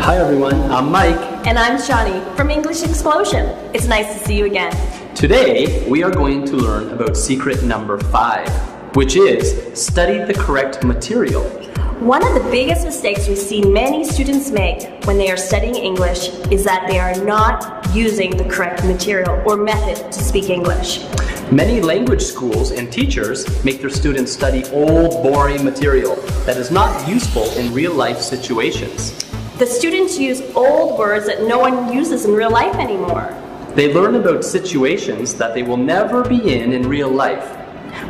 Hi everyone, I'm Mike. And I'm Johnny from English Explosion. It's nice to see you again. Today, we are going to learn about secret number 5, which is study the correct material. One of the biggest mistakes we see many students make when they are studying English is that they are not using the correct material or method to speak English. Many language schools and teachers make their students study old, boring material that is not useful in real-life situations. The students use old words that no one uses in real life anymore. They learn about situations that they will never be in real life.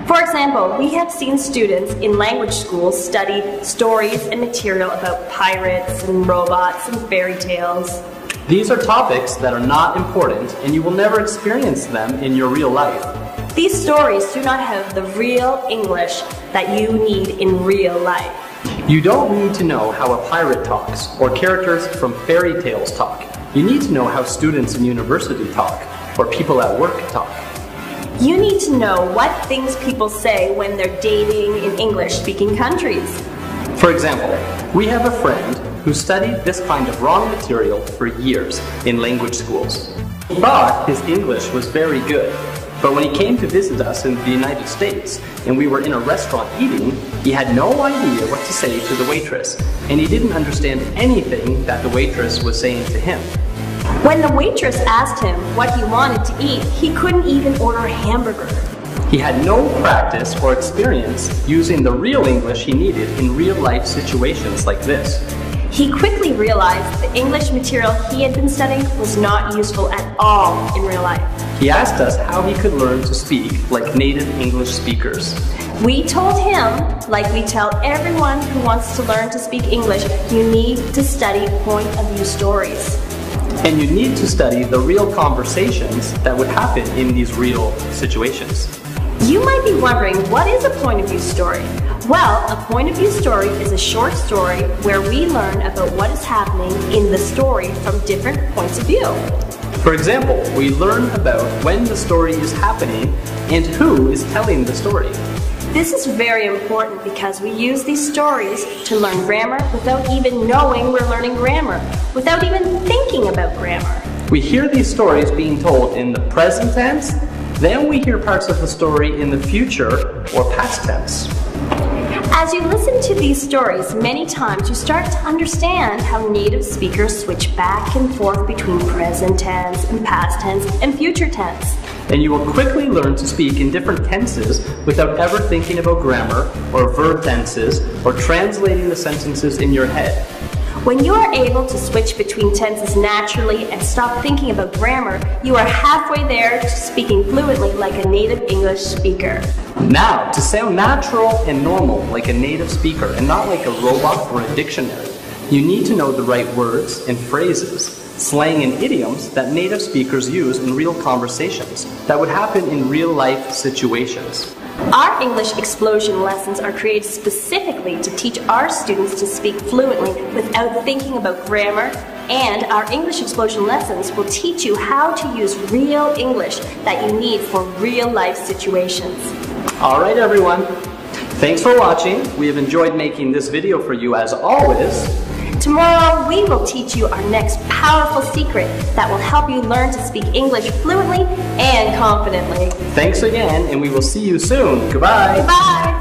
For example, we have seen students in language schools study stories and material about pirates and robots and fairy tales. These are topics that are not important and you will never experience them in your real life. These stories do not have the real English that you need in real life. You don't need to know how a pirate talks or characters from fairy tales talk. You need to know how students in university talk or people at work talk. You need to know what things people say when they're dating in English-speaking countries. For example, we have a friend who studied this kind of wrong material for years in language schools. He thought his English was very good, but when he came to visit us in the United States and we were in a restaurant eating, he had no idea what to say to the waitress, and he didn't understand anything that the waitress was saying to him. When the waitress asked him what he wanted to eat, he couldn't even order a hamburger. He had no practice or experience using the real English he needed in real-life situations like this. He quickly realized the English material he had been studying was not useful at all in real life. He asked us how he could learn to speak like native English speakers. We told him, like we tell everyone who wants to learn to speak English, you need to study point-of-view stories. And you need to study the real conversations that would happen in these real situations. You might be wondering, what is a point-of-view story? Well, a point-of-view story is a short story where we learn about what is happening in the story from different points of view. For example, we learn about when the story is happening and who is telling the story. This is very important because we use these stories to learn grammar without even knowing we're learning grammar, without even thinking about grammar. We hear these stories being told in the present tense, then we hear parts of the story in the future or past tense. As you listen to these stories many times, you start to understand how native speakers switch back and forth between present tense and past tense and future tense. And you will quickly learn to speak in different tenses without ever thinking about grammar or verb tenses or translating the sentences in your head. When you are able to switch between tenses naturally and stop thinking about grammar, you are halfway there to speaking fluently like a native English speaker. Now, to sound natural and normal like a native speaker and not like a robot or a dictionary, you need to know the right words and phrases, slang and idioms that native speakers use in real conversations that would happen in real-life situations. Our English Explosion lessons are created specifically to teach our students to speak fluently without thinking about grammar, and our English Explosion lessons will teach you how to use real English that you need for real-life situations. Alright everyone, thanks for watching. We have enjoyed making this video for you as always. Tomorrow we will teach you our next powerful secret that will help you learn to speak English fluently and confidently. Thanks again, and we will see you soon. Goodbye. Bye.